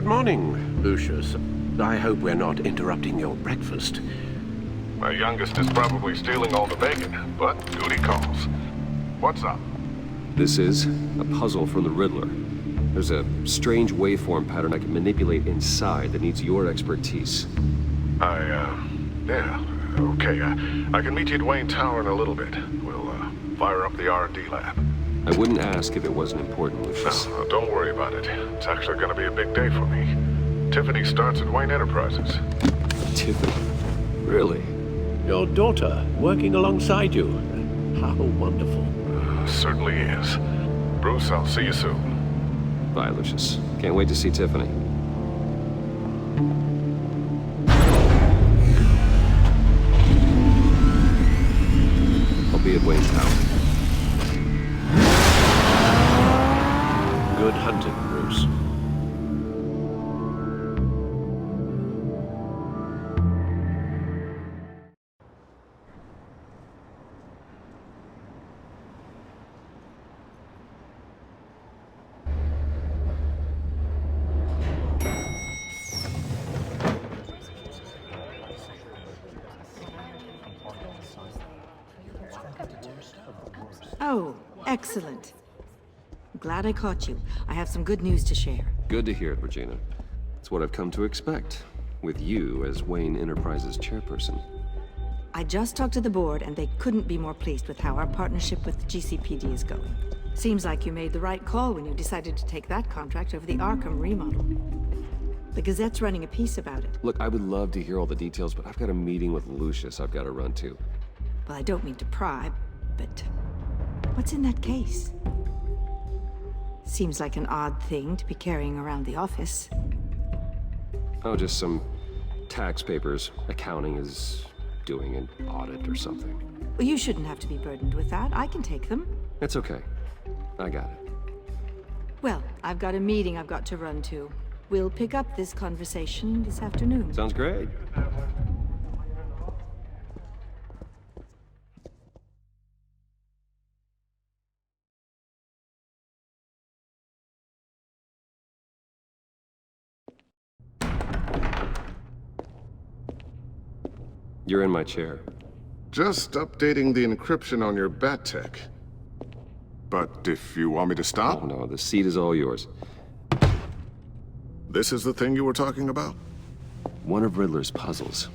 Good morning, Lucius. I hope we're not interrupting your breakfast. My youngest is probably stealing all the bacon, but duty calls. What's up? This is a puzzle from the Riddler. There's a strange waveform pattern I can manipulate inside that needs your expertise. Yeah, okay. I can meet you at Wayne Tower in a little bit. We'll, fire up the R&D lab. I wouldn't ask if it wasn't important, Lucius. No, don't worry about it. It's actually gonna be a big day for me. Tiffany starts at Wayne Enterprises. Tiffany? Really? Your daughter working alongside you. How wonderful. Certainly is. Bruce, I'll see you soon. Bye, Lucius. Can't wait to see Tiffany. I'll be at Wayne Tower. Good hunting, Bruce. Oh, excellent. Glad I caught you. I have some good news to share. Good to hear it, Regina. It's what I've come to expect, with you as Wayne Enterprises chairperson. I just talked to the board, and they couldn't be more pleased with how our partnership with GCPD is going. Seems like you made the right call when you decided to take that contract over the Arkham remodel. The Gazette's running a piece about it. Look, I would love to hear all the details, but I've got a meeting with Lucius I've got to run to. Well, I don't mean to pry, but what's in that case? Seems like an odd thing to be carrying around the office. Oh, just some tax papers. Accounting is doing an audit or something. Well, you shouldn't have to be burdened with that. I can take them. It's okay. I got it. Well, I've got a meeting I've got to run to. We'll pick up this conversation this afternoon. Sounds great. You're in my chair. Just updating the encryption on your bat tech. But if you want me to stop, Oh no, the seat is all yours. this is the thing you were talking about? One of Riddler's puzzles.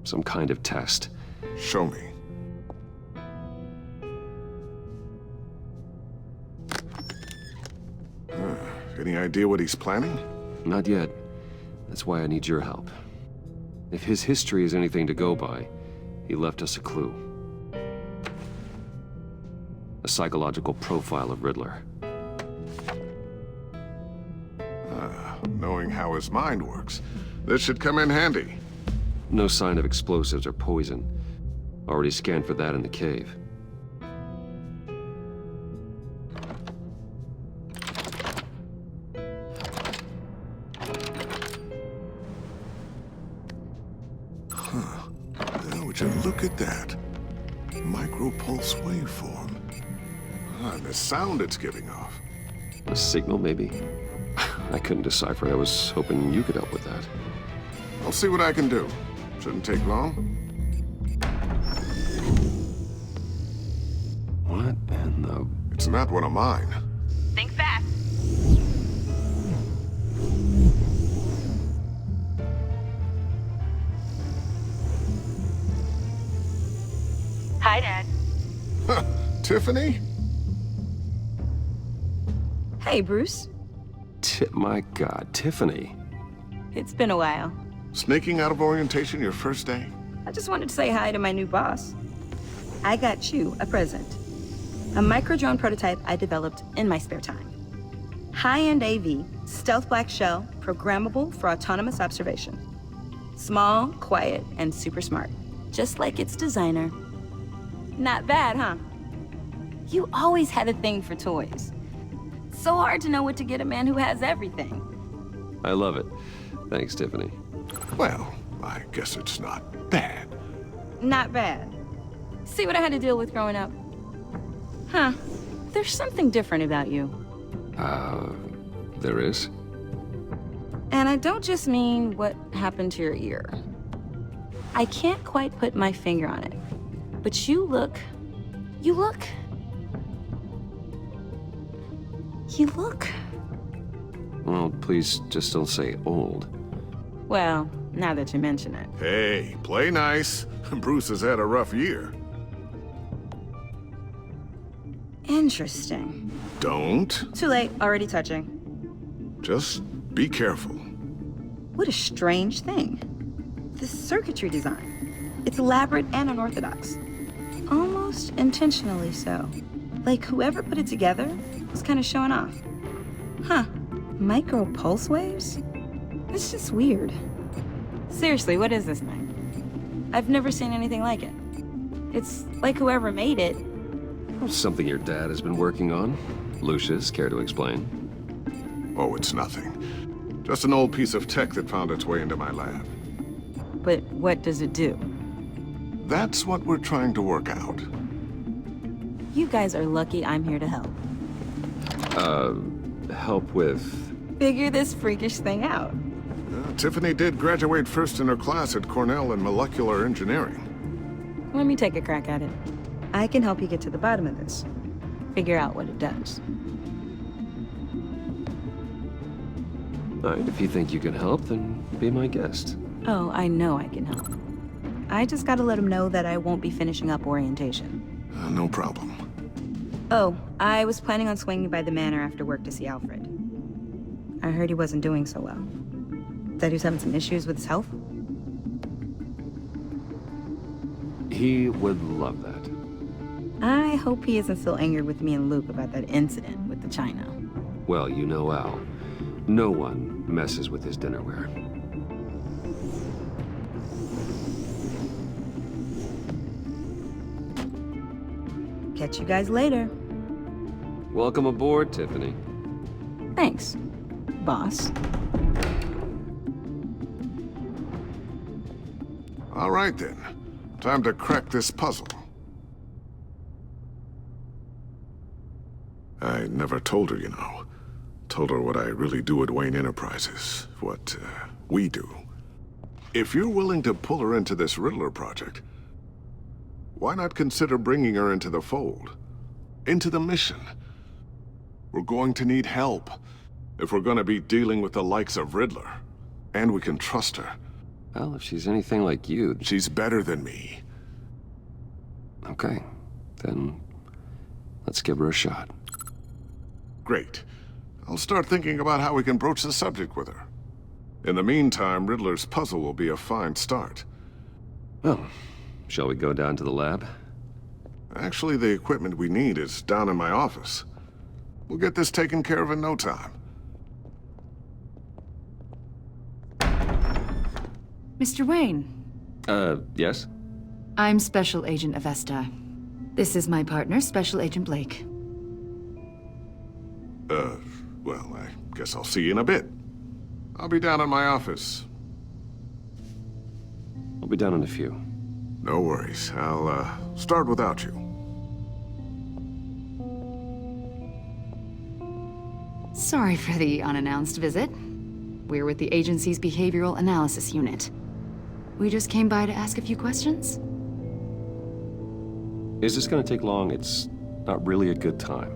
Some kind of test. Show me. Any idea what he's planning? Not yet. That's why I need your help. If his history is anything to go by, he left us a clue. A psychological profile of Riddler. Knowing how his mind works, this should come in handy. No sign of explosives or poison. Already scanned for that in the cave. Would you look at that? Micropulse waveform. And the sound it's giving off. A signal, maybe? I couldn't decipher it. I was hoping you could help with that. I'll see what I can do. Shouldn't take long. What in the... It's not one of mine. Think fast. Hi, Dad. Tiffany? Hey, Bruce. My God, Tiffany. It's been a while. Sneaking out of orientation your first day? I just wanted to say hi to my new boss. I got you a present. A micro-drone prototype I developed in my spare time. High-end AV, stealth black shell, programmable for autonomous observation. Small, quiet, and super smart. Just like its designer. Not bad, huh? You always had a thing for toys. So hard to know what to get a man who has everything. I love it. Thanks, Tiffany. Well, I guess it's not bad. Not bad. See what I had to deal with growing up? Huh. There's something different about you. There is? And I don't just mean what happened to your ear. I can't quite put my finger on it, but you look... Well, please just don't say old. Well, now that you mention it. Hey, play nice. Bruce has had a rough year. Interesting. Don't. Too late, already touching. Just be careful. What a strange thing. This circuitry design. It's elaborate and unorthodox. Almost intentionally so. Like whoever put it together was kind of showing off. Huh. Micro pulse waves? It's just weird. Seriously, what is this thing? I've never seen anything like it. It's like whoever made it. Something your dad has been working on. Lucius, care to explain? Oh, it's nothing. Just an old piece of tech that found its way into my lab. But what does it do? That's what we're trying to work out. You guys are lucky I'm here to help. Help with... Figure this freakish thing out. Tiffany did graduate first in her class at Cornell in molecular engineering. Let me take a crack at it. I can help you get to the bottom of this. Figure out what it does. All right, if you think you can help, then be my guest. Oh, I know I can help. I just gotta let him know that I won't be finishing up orientation. No problem. Oh, I was planning on swinging by the manor after work to see Alfred. I heard he wasn't doing so well. That he was having some issues with his health? He would love that. I hope he isn't still angered with me and Luke about that incident with the china. Well, you know Al. No one messes with his dinnerware. Catch you guys later. Welcome aboard, Tiffany. Thanks, boss. All right then. Time to crack this puzzle. I never told her, you know. Told her what I really do at Wayne Enterprises. What, we do. If you're willing to pull her into this Riddler project, why not consider bringing her into the fold? Into the mission? We're going to need help if we're going to be dealing with the likes of Riddler. And we can trust her. Well, if she's anything like you... She's better than me. Okay, then let's give her a shot. Great. I'll start thinking about how we can broach the subject with her. In the meantime, Riddler's puzzle will be a fine start. Well, shall we go down to the lab? Actually, the equipment we need is down in my office. We'll get this taken care of in no time. Mr. Wayne. Yes? I'm Special Agent Avesta. This is my partner, Special Agent Blake. Well, I guess I'll see you in a bit. I'll be down in my office. I'll be down in a few. No worries. I'll, start without you. Sorry for the unannounced visit. We're with the agency's Behavioral Analysis Unit. We just came by to ask a few questions. Is this gonna take long? It's not really a good time.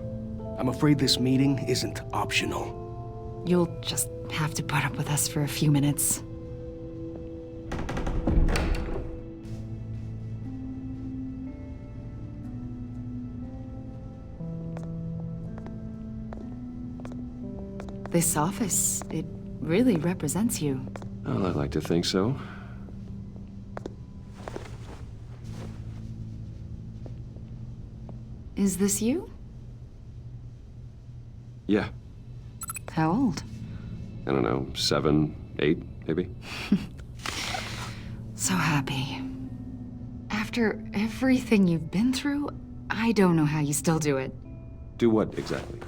I'm afraid this meeting isn't optional. You'll just have to put up with us for a few minutes. This office, it really represents you. Well, I'd like to think so. Is this you? Yeah, How old? I don't know, 7, 8, maybe? So happy. After everything you've been through, I don't know how you still do it. Do what exactly?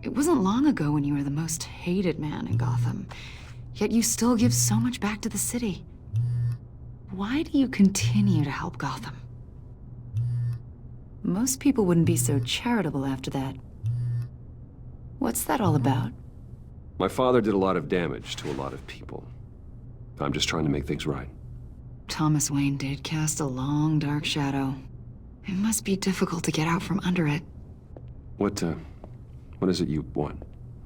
It wasn't long ago when you were the most hated man in Gotham, yet you still give so much back to the city. Why do you continue to help Gotham? Most people wouldn't be so charitable after that. What's that all about? My father did a lot of damage to a lot of people. I'm just trying to make things right. Thomas Wayne did cast a long, dark shadow. It must be difficult to get out from under it. What is it you want?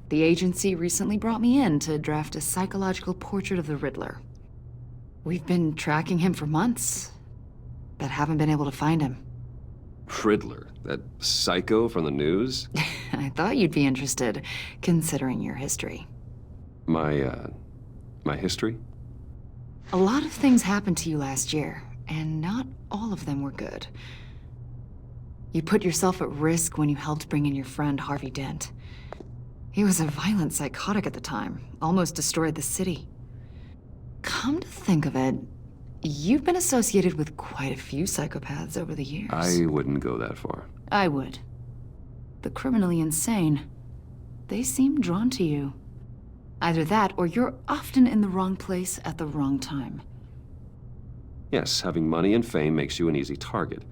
The agency recently brought me in to draft a psychological portrait of the Riddler. We've been tracking him for months, but haven't been able to find him. Riddler? That psycho from the news? I thought you'd be interested, considering your history. My history? A lot of things happened to you last year, and not all of them were good. You put yourself at risk when you helped bring in your friend Harvey Dent. He was a violent psychotic at the time, almost destroyed the city. Come to think of it, you've been associated with quite a few psychopaths over the years. I wouldn't go that far. I would. The criminally insane. They seem drawn to you. Either that, or you're often in the wrong place at the wrong time. Yes, having money and fame makes you an easy target.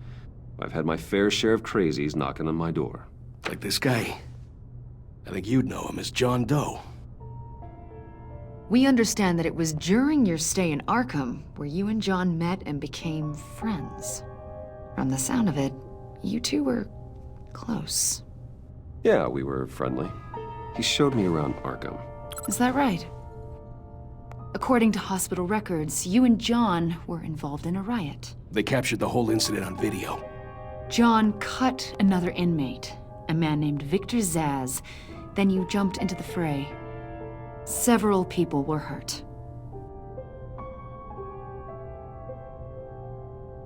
I've had my fair share of crazies knocking on my door. Like this guy. I think you'd know him as John Doe. We understand that it was during your stay in Arkham where you and John met and became friends. From the sound of it, you two were close. Yeah, we were friendly. He showed me around Arkham. Is that right? According to hospital records, you and John were involved in a riot. They captured the whole incident on video. John cut another inmate, a man named Victor Zsasz. Then you jumped into the fray. Several people were hurt.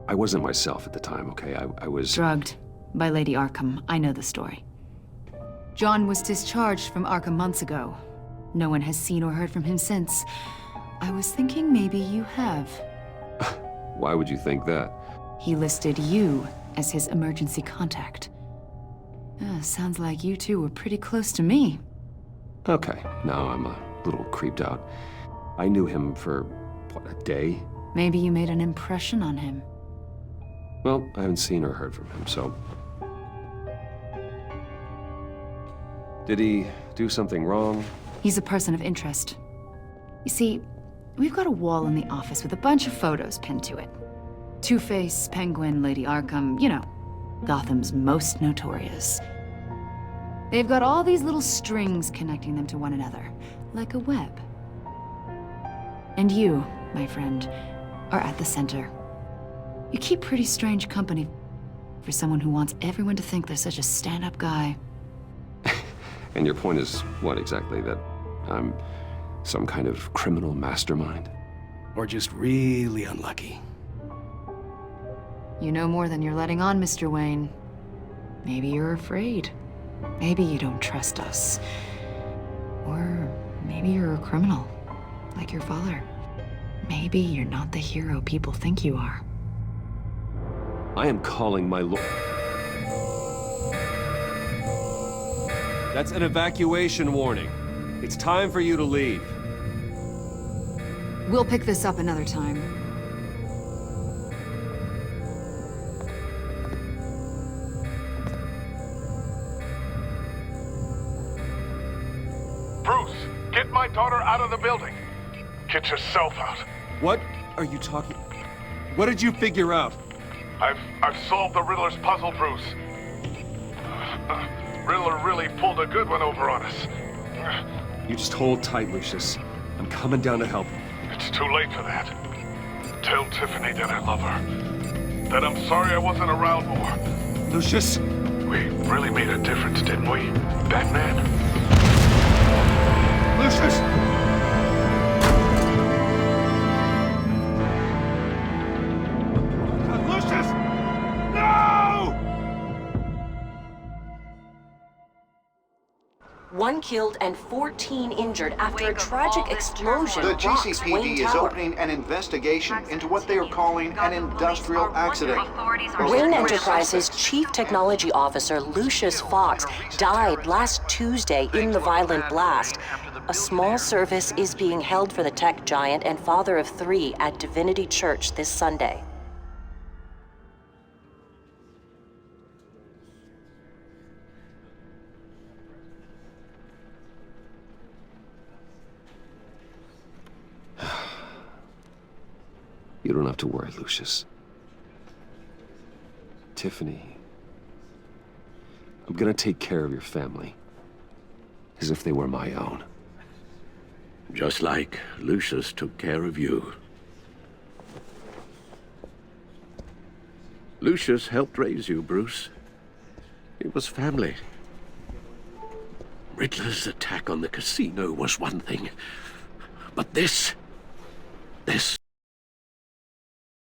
I wasn't myself at the time, okay? I was... Drugged by Lady Arkham. I know the story. John was discharged from Arkham months ago. No one has seen or heard from him since. I was thinking maybe you have. Why would you think that? He listed you as his emergency contact. Sounds like you two were pretty close to me. Okay, now I'm a little creeped out. I knew him for, what, a day? Maybe you made an impression on him. Well, I haven't seen or heard from him, so... Did he do something wrong? He's a person of interest. You see, we've got a wall in the office with a bunch of photos pinned to it. Two-Face, Penguin, Lady Arkham, you know, Gotham's most notorious. They've got all these little strings connecting them to one another, like a web. And you, my friend, are at the center. You keep pretty strange company for someone who wants everyone to think they're such a stand-up guy. And your point is what exactly? That I'm some kind of criminal mastermind? Or just really unlucky. You know more than you're letting on, Mr. Wayne. Maybe you're afraid. Maybe you don't trust us. Or maybe you're a criminal, like your father. Maybe you're not the hero people think you are. I am calling my lord. That's an evacuation warning. It's time for you to leave. We'll pick this up another time. Bruce, get my daughter out of the building. Get yourself out. What are you talking... What did you figure out? I've solved the Riddler's puzzle, Bruce. Riddler really pulled a good one over on us. You just hold tight, Lucius. I'm coming down to help. It's too late for that. Tell Tiffany that I love her. That I'm sorry I wasn't around more. Lucius! We really made a difference, didn't we, Batman? Lucius! Lucius! No! One killed and 14 injured after a tragic explosion The rocks Wayne GCPD is Tower. opening an investigation into what they are calling an industrial accident. Wayne Enterprises' Chief Technology Officer Lucius Fox died last Tuesday in the violent blast. A small service is being held for the tech giant and father of 3 at Divinity Church this Sunday. You don't have to worry, Lucius. Tiffany, I'm gonna take care of your family. As if they were my own. Just like Lucius took care of you. Lucius helped raise you, Bruce. It was family. Riddler's attack on the casino was one thing. But this...